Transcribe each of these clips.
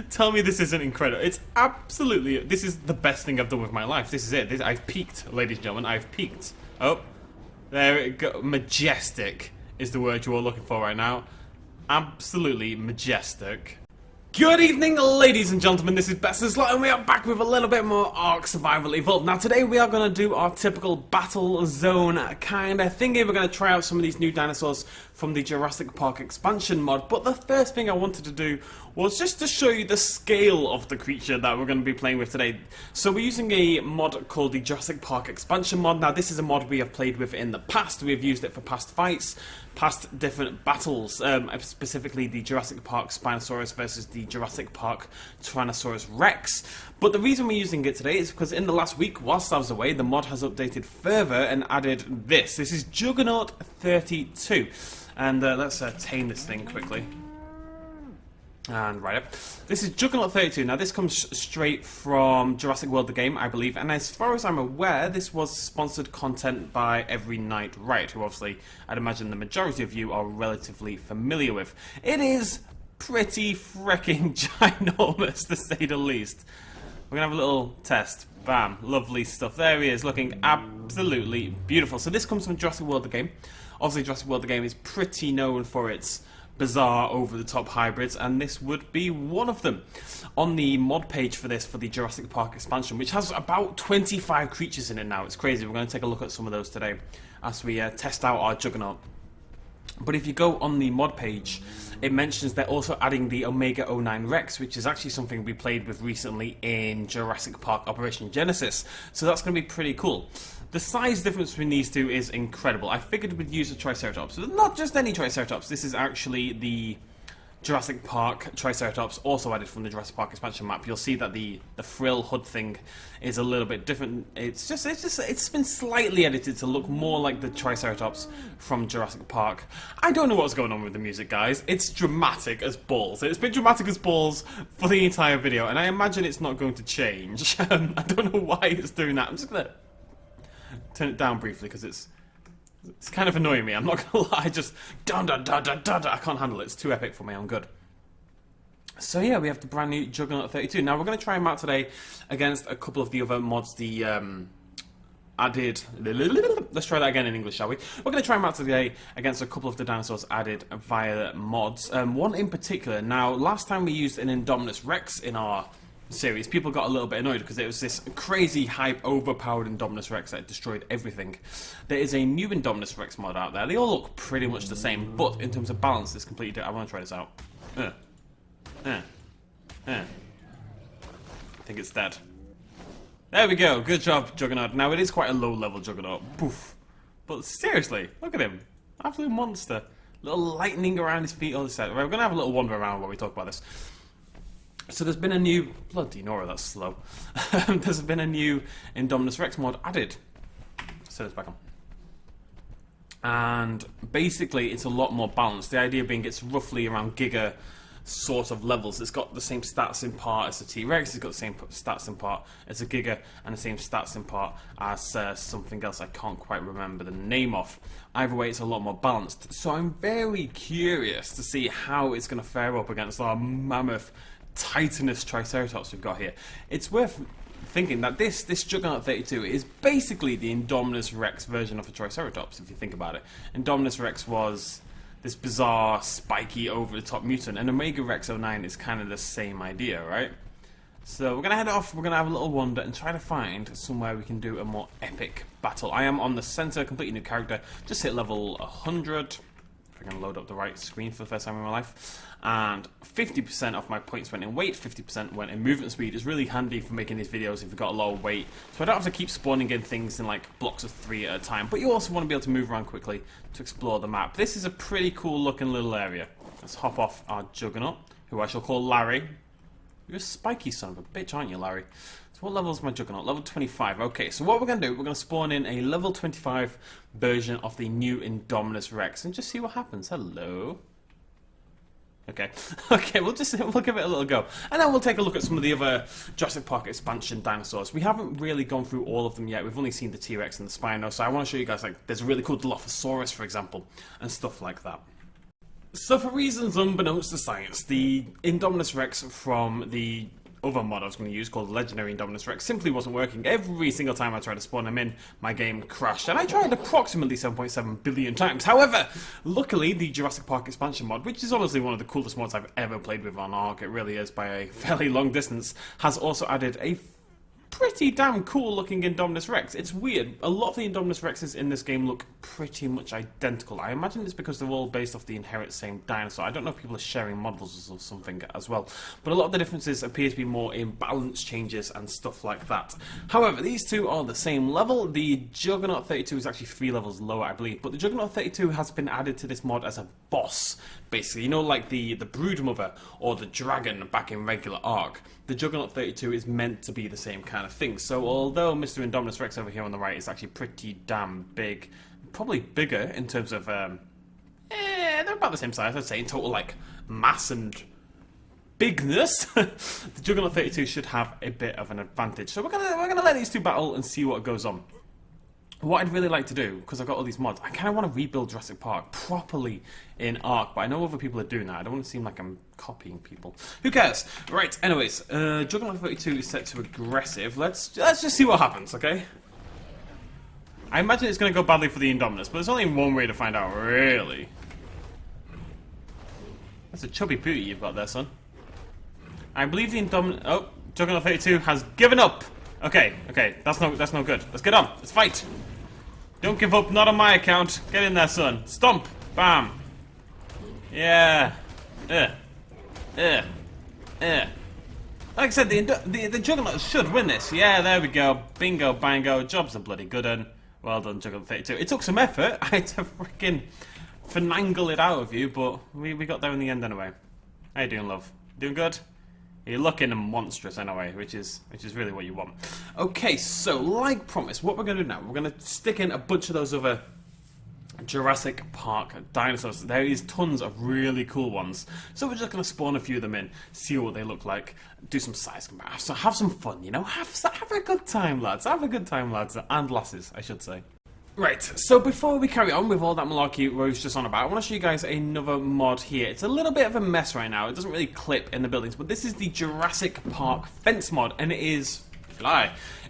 Tell me this isn't incredible. It's absolutely... This is the best thing I've done with my life. This is it. I've peaked, ladies and gentlemen. I've peaked. Oh, there it go. Majestic is the word you are looking for right now. Absolutely majestic. Good evening, ladies and gentlemen, this is BestInSlot, and we are back with a little bit more Ark Survival Evolved. Now today we are going to do our typical battle zone kind of thingy. We're going to try out some of these new dinosaurs from the Jurassic Park Expansion mod, but the first thing I wanted to do was just to show you the scale of the creature that we're going to be playing with today. So we're using a mod called the Jurassic Park Expansion mod. Now this is a mod we have played with in the past. We've used it for past fights, past different battles, specifically the Jurassic Park Spinosaurus versus the Jurassic Park Tyrannosaurus Rex. But the reason we're using it today is because in the last week, whilst I was away, the mod has updated further and added this. This is Juggernaut 32. And let's tame this thing quickly. And right up. This is Juggernaut 32. Now this comes straight from Jurassic World the game, I believe. And as far as I'm aware, this was sponsored content by Every Night Riot, who obviously I'd imagine the majority of you are relatively familiar with. It is pretty freaking ginormous, to say the least. We're going to have a little test. Bam. Lovely stuff. There he is, looking absolutely beautiful. So this comes from Jurassic World the game. Obviously, Jurassic World the game is pretty known for its bizarre, over-the-top hybrids, and this would be one of them. On the mod page for this, for the Jurassic Park Expansion, which has about 25 creatures in it now. It's crazy. We're going to take a look at some of those today as we test out our Juggernaut. But if you go on the mod page, it mentions they're also adding the Omega 09 Rex, which is actually something we played with recently in Jurassic Park Operation Genesis. So that's going to be pretty cool. The size difference between these two is incredible. I figured we'd use a Triceratops. But not just any Triceratops. This is actually the Jurassic Park Triceratops, also added from the Jurassic Park expansion map. You'll see that the frill hood thing is a little bit different. It's been slightly edited to look more like the Triceratops from Jurassic Park. I don't know what's going on with the music, guys. It's dramatic as balls. It's been dramatic as balls for the entire video, and I imagine it's not going to change. I don't know why it's doing that. I'm just gonna turn it down briefly because it's kind of annoying me, I'm not gonna lie. Just I can't handle it. It's too epic for me. I'm good. So yeah, we have the brand new Juggernaut 32. Now we're going to try him out today against a couple of the other mods. The added. Let's try that again in English, shall we? We're going to try him out today against a couple of the dinosaurs added via mods. One in particular. Now, last time we used an INDOMINUS Rex in our series, people got a little bit annoyed because it was this crazy hype overpowered INDOMINUS Rex that destroyed everything. There is a new INDOMINUS Rex mod out there. They all look pretty much the same, but in terms of balance, it's completely different. I want to try this out. I think it's dead. There we go. Good job, Juggernaut. Now it is quite a low level Juggernaut. Poof. But seriously, look at him. Absolute monster. Little lightning around his feet all this time. We're going to have a little wander around while we talk about this. So there's been a new... Bloody Nora, that's slow. There's been a new INDOMINUS Rex mod added. Set this back on. And basically it's a lot more balanced. The idea being it's roughly around Giga sort of levels. It's got the same stats in part as the T-Rex. It's got the same stats in part as a Giga. And the same stats in part as something else I can't quite remember the name of. Either way, it's a lot more balanced. So I'm very curious to see how it's going to fare up against our mammoth titanous Triceratops we've got here. It's worth thinking that this Juggernaut 32 is basically the INDOMINUS Rex version of a Triceratops, if you think about it. INDOMINUS Rex was this bizarre, spiky, over-the-top mutant, and Omega Rex 09 is kind of the same idea, right? So we're going to head off, we're going to have a little wander and try to find somewhere we can do a more epic battle. I am on the center, completely new character, just hit level 100. If I can load up the right screen for the first time in my life. And 50% of my points went in weight, 50% went in movement speed. It's really handy for making these videos if you've got a lot of weight. So I don't have to keep spawning in things in like blocks of 3 at a time. But you also want to be able to move around quickly to explore the map. This is a pretty cool looking little area. Let's hop off our Juggernaut, who I shall call Larry. You're a spiky son of a bitch, aren't you, Larry? So what level is my Juggernaut? Level 25. Okay, so what we're going to do, we're going to spawn in a level 25 version of the new INDOMINUS Rex and just see what happens. Hello. Okay, we'll give it a little go. And then we'll take a look at some of the other Jurassic Park Expansion dinosaurs. We haven't really gone through all of them yet. We've only seen the T-Rex and the Spino, so I want to show you guys, like, there's a really cool Dilophosaurus, for example, and stuff like that. So for reasons unbeknownst to science, the Indominus Rex from the other mod I was going to use, called Legendary Indominus Rex, simply wasn't working. Every single time I tried to spawn him in, my game crashed, and I tried approximately 7.7 billion times. However, luckily, the Jurassic Park Expansion mod, which is honestly one of the coolest mods I've ever played with on Ark, it really is by a fairly long distance, has also added a pretty damn cool looking Indominus Rex. It's weird. A lot of the Indominus Rexes in this game look pretty much identical. I imagine it's because they're all based off the inherent same dinosaur. I don't know if people are sharing models or something as well. But a lot of the differences appear to be more in balance changes and stuff like that. However, these two are the same level. The Juggernaut 32 is actually 3 levels lower, I believe. But the Juggernaut 32 has been added to this mod as a boss, basically. You know, like the Broodmother or the Dragon back in regular Ark. The Juggernaut 32 is meant to be the same kind of thing. So although Mr. Indominus Rex over here on the right is actually pretty damn big, probably bigger in terms of, they're about the same size, I'd say, in total, like, mass and bigness. The Juggernaut 32 should have a bit of an advantage. So we're gonna let these two battle and see what goes on. What I'd really like to do, because I've got all these mods, I kind of want to rebuild Jurassic Park properly in Ark, but I know other people are doing that. I don't want to seem like I'm copying people. Who cares? Right, anyways, Juggernaut 32 is set to aggressive. Let's just see what happens, okay? I imagine it's going to go badly for the Indominus, but there's only one way to find out, really. That's a chubby booty you've got there, son. I believe the Indominus... Oh, Juggernaut 32 has given up! Okay, that's no good. Let's get on. Let's fight. Don't give up, not on my account. Get in there, son. Stomp. Bam. Yeah. Like I said, the Juggernaut should win this. Yeah, there we go. Bingo, bango. Job's a bloody good one. Well done, Juggernaut 32. It took some effort. I had to freaking finagle it out of you, but we got there in the end anyway. How you doing, love? Doing good? You're looking monstrous anyway, which is really what you want. Okay, so like promised, what we're going to do now, we're going to stick in a bunch of those other Jurassic Park dinosaurs. There is tons of really cool ones. So we're just going to spawn a few of them in, see what they look like, do some size comparisons, so have some fun, you know? Have a good time, lads. Have a good time, lads. And lasses, I should say. Right, so before we carry on with all that malarkey Rose just on about, I want to show you guys another mod here. It's a little bit of a mess right now. It doesn't really clip in the buildings, but this is the Jurassic Park fence mod, and it is...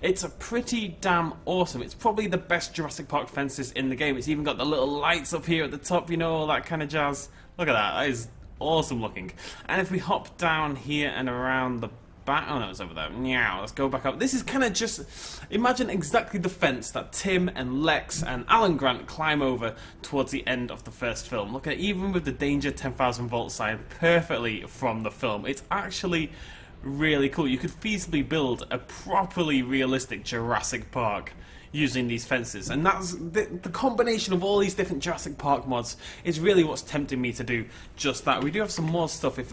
It's a pretty damn awesome. It's probably the best Jurassic Park fences in the game. It's even got the little lights up here at the top, you know, all that kind of jazz. Look at that. That is awesome looking. And if we hop down here and around the back... Oh, no, it's over there. Meow. Let's go back up. This is kind of just... Imagine exactly the fence that Tim and Lex and Alan Grant climb over towards the end of the first film. Look at it, even with the Danger 10,000 volt sign perfectly from the film. It's actually... really cool. You could feasibly build a properly realistic Jurassic Park using these fences, and that's the combination of all these different Jurassic Park mods is really what's tempting me to do just that. We do have some more stuff if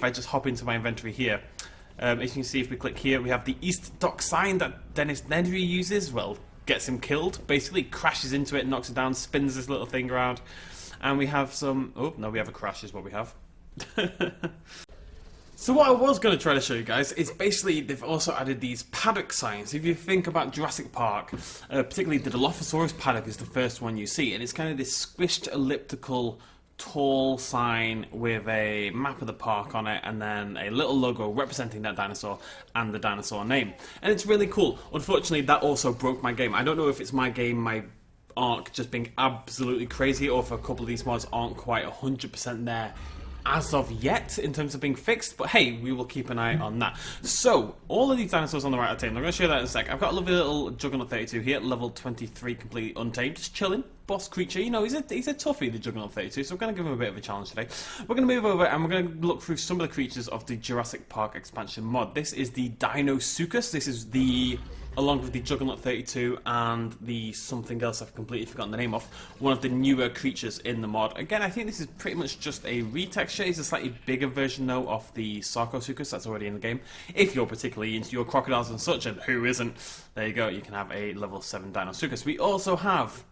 I just hop into my inventory here. As you can see, if we click here, we have the East Dock sign that Dennis Nedry uses. Well, gets him killed, basically crashes into it, knocks it down, spins this little thing around, and we have some... Oh, no, we have a crash is what we have. So what I was going to try to show you guys is basically they've also added these paddock signs. If you think about Jurassic Park, particularly the Dilophosaurus paddock is the first one you see, and it's kind of this squished elliptical tall sign with a map of the park on it and then a little logo representing that dinosaur and the dinosaur name. And it's really cool. Unfortunately, that also broke my game. I don't know if it's my game, my Ark just being absolutely crazy, or if a couple of these mods aren't quite 100% there as of yet in terms of being fixed, but hey, we will keep an eye on that. So all of these dinosaurs on the right are tamed. I'm going to show you that in a sec. I've got a lovely little Juggernaut 32 here, level 23, completely untamed, just chilling, boss creature. You know, he's a toughie, the Juggernaut 32, so we're going to give him a bit of a challenge today. We're going to move over and we're going to look through some of the creatures of the Jurassic Park Expansion mod. This is the Dinosaurus. This is the... along with the Juggernaut 32 and the something else I've completely forgotten the name of, one of the newer creatures in the mod. Again, I think this is pretty much just a retexture. It's a slightly bigger version, though, of the Sarcosuchus that's already in the game. If you're particularly into your crocodiles and such, and who isn't, there you go, you can have a level 7 Dinosaurus. We also have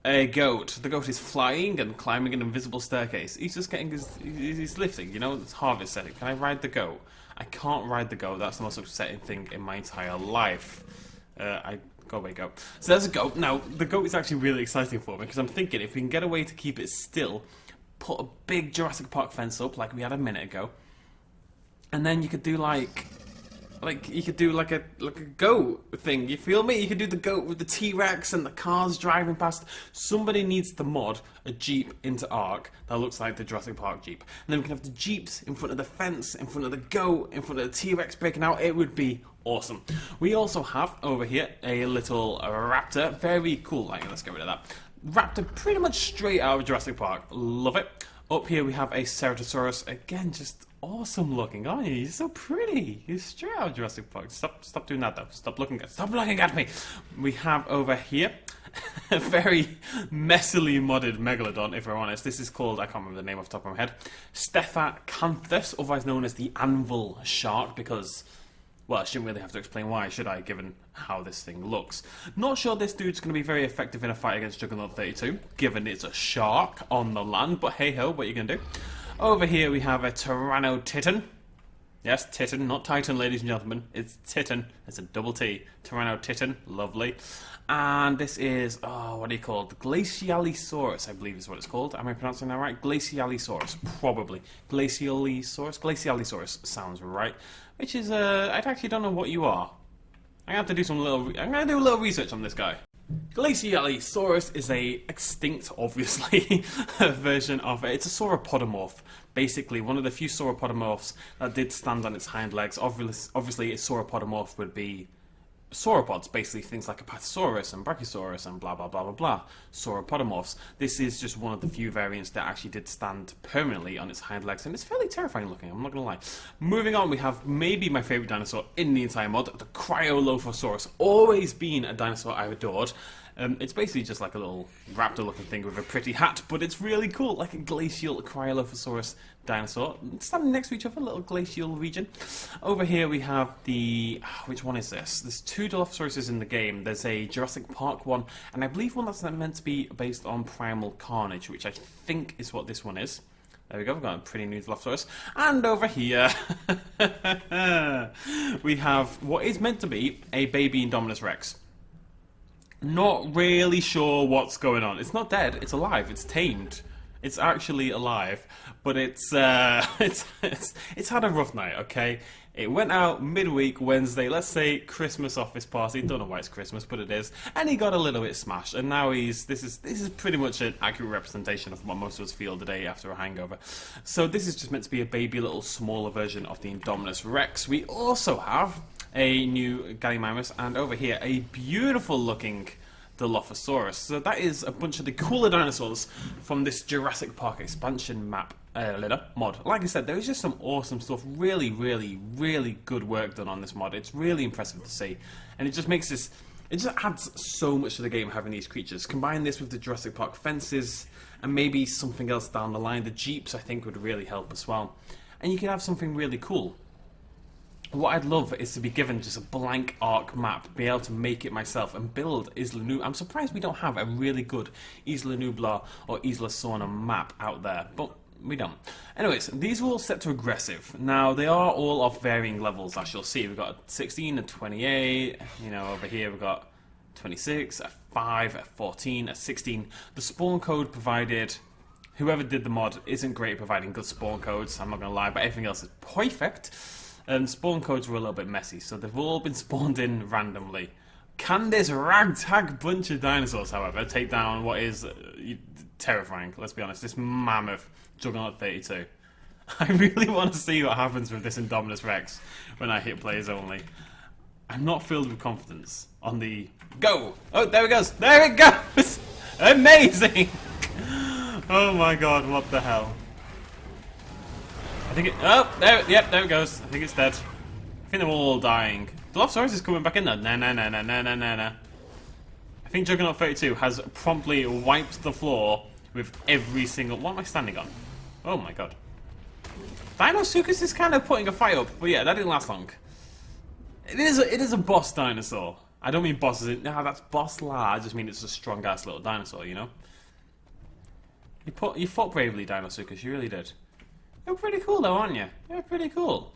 a goat. The goat is flying and climbing an invisible staircase. He's just getting he's lifting, you know, it's harvest setting. Can I ride the goat? I can't ride the goat. That's the most upsetting thing in my entire life. Go away, goat. So there's a goat. Now, the goat is actually really exciting for me because I'm thinking if we can get a way to keep it still, put a big Jurassic Park fence up like we had a minute ago, and then you could do like you could do like a goat thing. You feel me? You could do the goat with the T-Rex and the cars driving past. Somebody needs to mod a Jeep into Ark that looks like the Jurassic Park Jeep, and then we can have the Jeeps in front of the fence, in front of the goat, in front of the T-Rex breaking out. It would be awesome. We also have over here a little raptor. Very cool. Like, let's get rid of that. Raptor pretty much straight out of Jurassic Park. Love it. Up here we have a Ceratosaurus. Again, just awesome looking, aren't you? You're so pretty. You're straight out of Jurassic Park. Stop doing that though. Stop looking at me. We have over here a very messily modded Megalodon, if we're honest. This is called, I can't remember the name off the top of my head, Stephacanthus, otherwise known as the Anvil Shark, because, well, I shouldn't really have to explain why, should I, given how this thing looks. Not sure this dude's going to be very effective in a fight against Juggernaut 32, given it's a shark on the land, but hey-ho, what are you going to do? Over here we have a Tyrannotitan. Yes, Titan, not Titan, ladies and gentlemen. It's Titan. It's a double T. Tyrannotitan, lovely. And this is, what are you called? Glacialisaurus, I believe is what it's called. Am I pronouncing that right? Glacialisaurus, probably. Glacialisaurus sounds right. Which is, I actually don't know what you are. I'm gonna have to do I'm gonna do a little research on this guy. Glacialisaurus is a extinct, obviously, version of it. It's a sauropodomorph. Basically, one of the few sauropodomorphs that did stand on its hind legs. Obviously, a sauropodomorph would be sauropods, basically things like Apatosaurus and Brachiosaurus and blah blah blah blah blah. Sauropodomorphs. This is just one of the few variants that actually did stand permanently on its hind legs, and it's fairly terrifying looking, I'm not gonna lie. Moving on, we have maybe my favourite dinosaur in the entire mod, the Cryolophosaurus. Always been a dinosaur I've adored. It's basically just like a little raptor-looking thing with a pretty hat, but it's really cool, like a glacial Cryolophosaurus dinosaur, standing next to each other, a little glacial region. Over here we have the... which one is this? There's two Dilophosauruses in the game. There's a Jurassic Park one, and I believe one that's meant to be based on primal carnage, which I think is what this one is. There we go, we've got a pretty new Dilophosaurus. And over here, we have what is meant to be a baby Indominus Rex. Not really sure what's going on. It's not dead, it's alive, it's tamed. It's actually alive, but it's had a rough night, okay? It went out midweek Wednesday, let's say Christmas office party, don't know why it's Christmas, but it is, and he got a little bit smashed, and now this is pretty much an accurate representation of what most of us feel the day after a hangover. So this is just meant to be a baby little smaller version of the Indominus Rex. We also have a new Gallimimus, and over here a beautiful looking Dilophosaurus. So that is a bunch of the cooler dinosaurs from this Jurassic Park Expansion map mod. Like I said, there is just some awesome stuff, really, really, really good work done on this mod. It's really impressive to see, and it just makes this, it just adds so much to the game having these creatures. Combine this with the Jurassic Park fences, and maybe something else down the line. The Jeeps, I think, would really help as well, and you can have something really cool. What I'd love is to be given just a blank Ark map, be able to make it myself and build Isla Nublar. I'm surprised we don't have a really good Isla Nublar or Isla Sorna map out there, but we don't. Anyways, these are all set to aggressive. Now, they are all of varying levels, as you'll see. We've got a 16, a 28, you know, over here we've got 26, a 5, a 14, a 16. The spawn code provided, whoever did the mod isn't great at providing good spawn codes, I'm not going to lie, but everything else is perfect. Spawn codes were a little bit messy, so they've all been spawned in randomly. Can this ragtag bunch of dinosaurs, however, take down what is terrifying, let's be honest, this mammoth Juggernaut 32? I really want to see what happens with this Indominus Rex when I hit players only. I'm not filled with confidence on the go. Oh, there it goes. There it goes. Amazing. Oh my god, what the hell. I think it... oh, there it goes. I think it's dead. I think they're all dying. Dilophosaurus is coming back in there. Nah. I think Juggernaut 32 has promptly wiped the floor with every single... what am I standing on? Oh my god. Dinosaurus is kind of putting a fight up, but yeah, that didn't last long. It is a boss dinosaur. I don't mean boss as in... no, that's boss la. I just mean it's a strong-ass little dinosaur, you know? You fought bravely, Dinosaurus. You really did. You're pretty cool though, aren't you? You're pretty cool.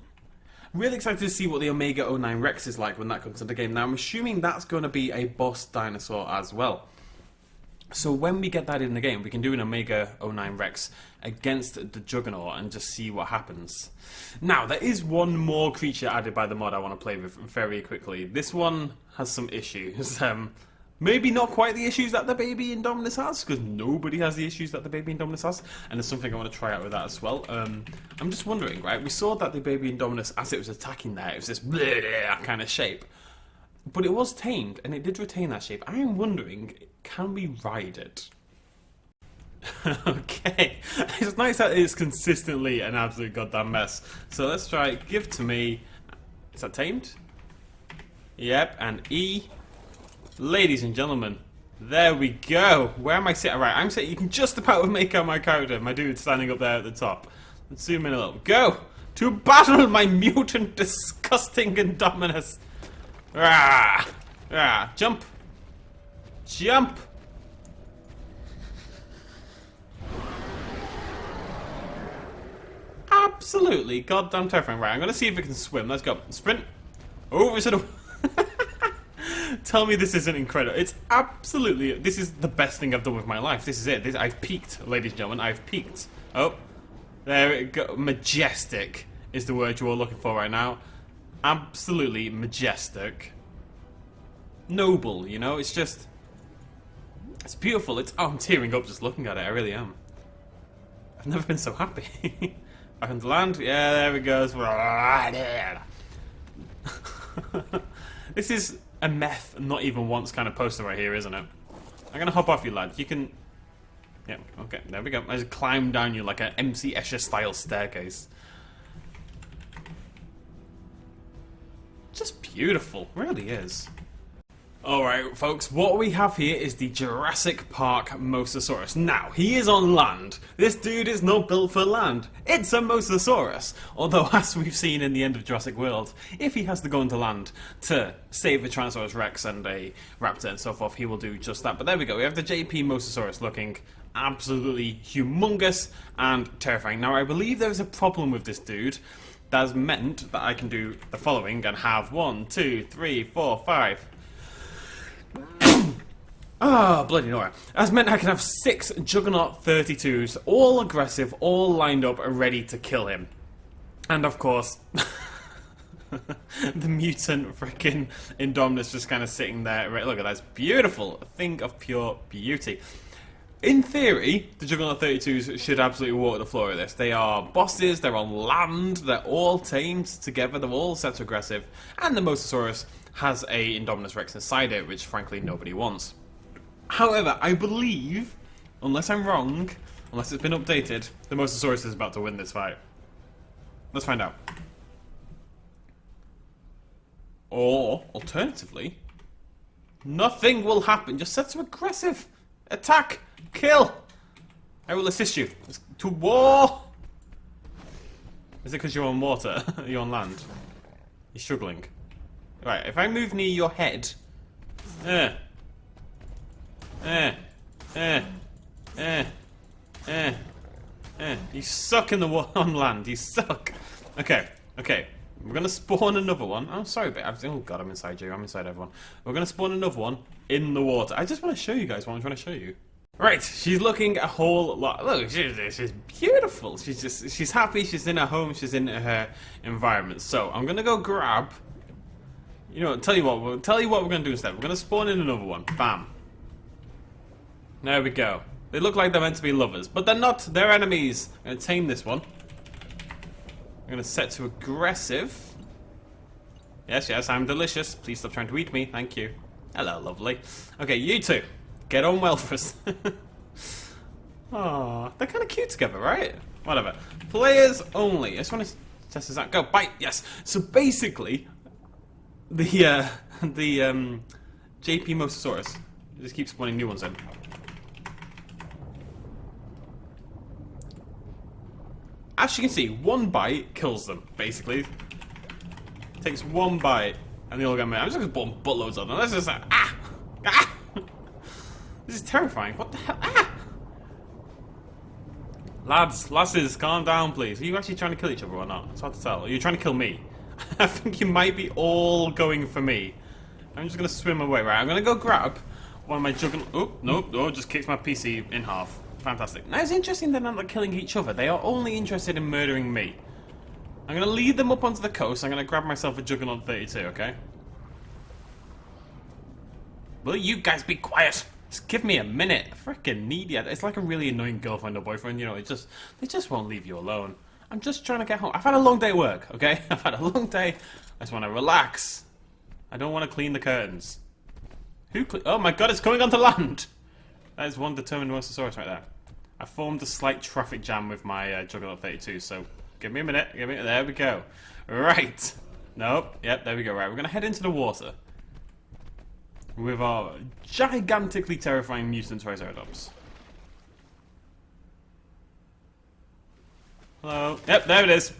Really excited to see what the Omega 09 Rex is like when that comes into the game. Now, I'm assuming that's going to be a boss dinosaur as well. So when we get that in the game, we can do an Omega 09 Rex against the Juggernaut and just see what happens. Now, there is one more creature added by the mod I want to play with very quickly. This one has some issues. Maybe not quite the issues that the baby Indominus has, because nobody has the issues that the baby Indominus has, and there's something I want to try out with that as well. I'm just wondering, right, we saw that the baby Indominus, as it was attacking there, it was this kind of shape. But it was tamed, and it did retain that shape. I am wondering, can we ride it? Okay, it's nice that it's consistently an absolute goddamn mess. So let's try it. Give to me. Is that tamed? Yep, and E. Ladies and gentlemen, there we go. Where am I sitting? Right, I'm sitting. You can just about make out my character, my dude standing up there at the top. Let's zoom in a little. Go to battle, my mutant, disgusting Indominus. Rah! Rah! Jump! Jump! Absolutely goddamn terrifying. Right, I'm gonna see if it can swim. Let's go. Sprint! Over to the... Tell me this isn't incredible. It's absolutely... This is the best thing I've done with my life. This is it. I've peaked, ladies and gentlemen. I've peaked. Oh. There it go. Majestic is the word you're looking for right now. Absolutely majestic. Noble, you know? It's just... It's beautiful. It's... Oh, I'm tearing up just looking at it. I really am. I've never been so happy. Back on the land. Yeah, there it goes. This is a meth, not even once kind of poster right here, isn't it? I'm going to hop off you, lad. You can... Yeah, okay. There we go. I just climb down you like an MC Escher style staircase. Just beautiful, really is. Alright folks, what we have here is the Jurassic Park Mosasaurus. Now, he is on land. This dude is not built for land. It's a Mosasaurus. Although, as we've seen in the end of Jurassic World, if he has to go into land to save a Tyrannosaurus Rex and a raptor and so forth, he will do just that. But there we go, we have the JP Mosasaurus looking absolutely humongous and terrifying. Now, I believe there is a problem with this dude. That's meant that I can do the following and have 1, 2, 3, 4, 5... Ah, bloody Nora. As meant I can have 6 Juggernaut 32s, all aggressive, all lined up and ready to kill him. And of course, the mutant freaking Indominus just kind of sitting there. Right, look at that, it's beautiful. A thing of pure beauty. In theory, the Juggernaut 32s should absolutely walk the floor of this. They are bosses, they're on land, they're all tamed together, they're all set to aggressive, and the Mosasaurus has a Indominus Rex inside it, which frankly nobody wants. However, I believe, unless I'm wrong, unless it's been updated, the Mosasaurus is about to win this fight. Let's find out. Or, alternatively, nothing will happen. Just set to aggressive. Attack. Kill. I will assist you. To war. Is it because you're on water? You're on land? You're struggling. Right, if I move near your head... You suck in the on land. You suck. Okay, okay. We're gonna spawn another one. I'm sorry, but oh god, I'm inside you. I'm inside everyone. We're gonna spawn another one in the water. I just want to show you guys what I'm trying to show you. Right, she's looking a whole lot. Look, she's beautiful. She's happy. She's in her home. She's in her environment. So I'm gonna go grab. You know, tell you what we're gonna do instead. We're gonna spawn in another one. Bam. There we go. They look like they're meant to be lovers, but they're not. They're enemies. I'm gonna tame this one. I'm gonna set to aggressive. Yes, yes, I'm delicious. Please stop trying to eat me. Thank you. Hello, lovely. Okay, you two. Get on well for us. Aww, they're kind of cute together, right? Whatever. Players only. I just want to test this out. Go, bite. Yes. So basically, the JP Mosasaurus just keeps spawning new ones in. As you can see, one bite kills them, basically. Takes one bite, and they all get mad. I'm just going to spawn buttloads of them. This is like, ah! Ah! This is terrifying. What the hell? Ah! Lasses, calm down, please. Are you actually trying to kill each other or not? It's hard to tell. Are you trying to kill me? I think you might be all going for me. I'm just going to swim away. Right, I'm going to go grab one of my Juggernaut... Oh, nope, oh, just kicks my PC in half. Fantastic. Now, it's interesting they're not killing each other. They are only interested in murdering me. I'm going to lead them up onto the coast. I'm going to grab myself a Juggernaut 32, okay? Will you guys be quiet? Just give me a minute. Freaking needy. It's like a really annoying girlfriend or boyfriend, you know, they just won't leave you alone. I'm just trying to get home. I've had a long day at work, okay? I've had a long day. I just want to relax. I don't want to clean the curtains. Oh my god, it's coming onto land! That is one determined Mosasaurus right there. I formed a slight traffic jam with my Juggernaut 32, so give me a minute. There we go. Right. Nope. Yep, there we go. Right, we're going to head into the water with our gigantically terrifying mutant Triceratops. Hello. Yep, there it is.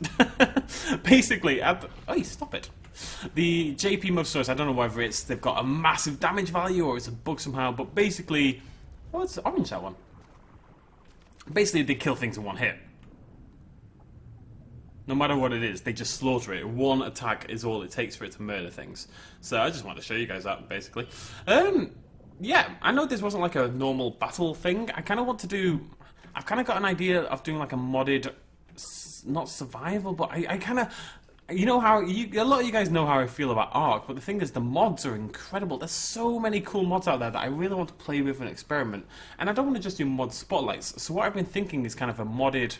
Basically, oh, stop it. The JP Mosasaurus, I don't know whether they've got a massive damage value or it's a bug somehow, but basically, oh, it's orange, that one. Basically, they kill things in one hit. No matter what it is, they just slaughter it. One attack is all it takes for it to murder things. So I just wanted to show you guys that, basically. Yeah, I know this wasn't like a normal battle thing. I kind of want to do... I've kind of got an idea of doing like a modded... Not survival, but I kind of... You know how... a lot of you guys know how I feel about Ark, but the thing is, the mods are incredible. There's so many cool mods out there that I really want to play with and experiment. And I don't want to just do mod spotlights. So what I've been thinking is kind of a modded...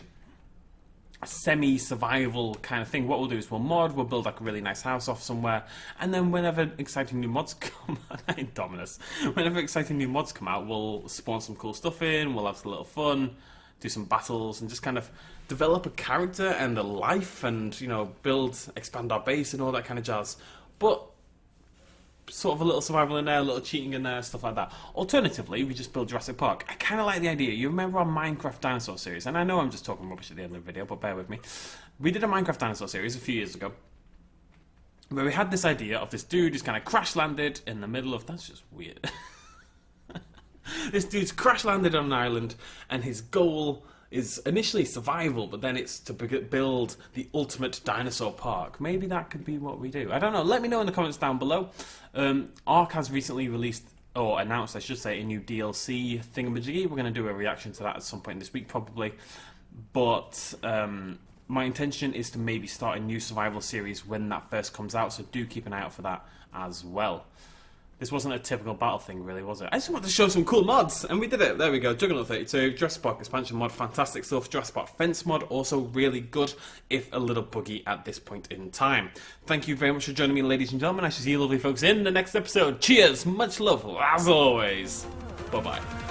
semi-survival kind of thing. What we'll do is we'll build like a really nice house off somewhere, and then whenever exciting new mods come out, INDOMINUS, whenever exciting new mods come out, we'll spawn some cool stuff in, we'll have a little fun, do some battles, and just kind of develop a character and a life, and, you know, expand our base and all that kind of jazz. But sort of a little survival in there, a little cheating in there, stuff like that. Alternatively, we just build Jurassic Park. I kind of like the idea. You remember our Minecraft dinosaur series? And I know I'm just talking rubbish at the end of the video, but bear with me. We did a Minecraft dinosaur series a few years ago, where we had this idea of this dude who's kind of crash-landed in the middle of... That's just weird. This dude's crash-landed on an island, and his goal is initially survival, but then it's to build the ultimate dinosaur park. Maybe that could be what we do. I don't know. Let me know in the comments down below. Ark has recently released, or announced, I should say, a new DLC thingamajiggy. We're going to do a reaction to that at some point this week, probably. But my intention is to maybe start a new survival series when that first comes out, so do keep an eye out for that as well. This wasn't a typical battle thing, really, was it? I just wanted to show some cool mods, and we did it. There we go. Juggernaut 32, Jurassic Park Expansion mod, fantastic stuff. Jurassic Park Fence mod, also really good, if a little buggy at this point in time. Thank you very much for joining me, ladies and gentlemen. I shall see you lovely folks in the next episode. Cheers, much love, as always. Bye-bye.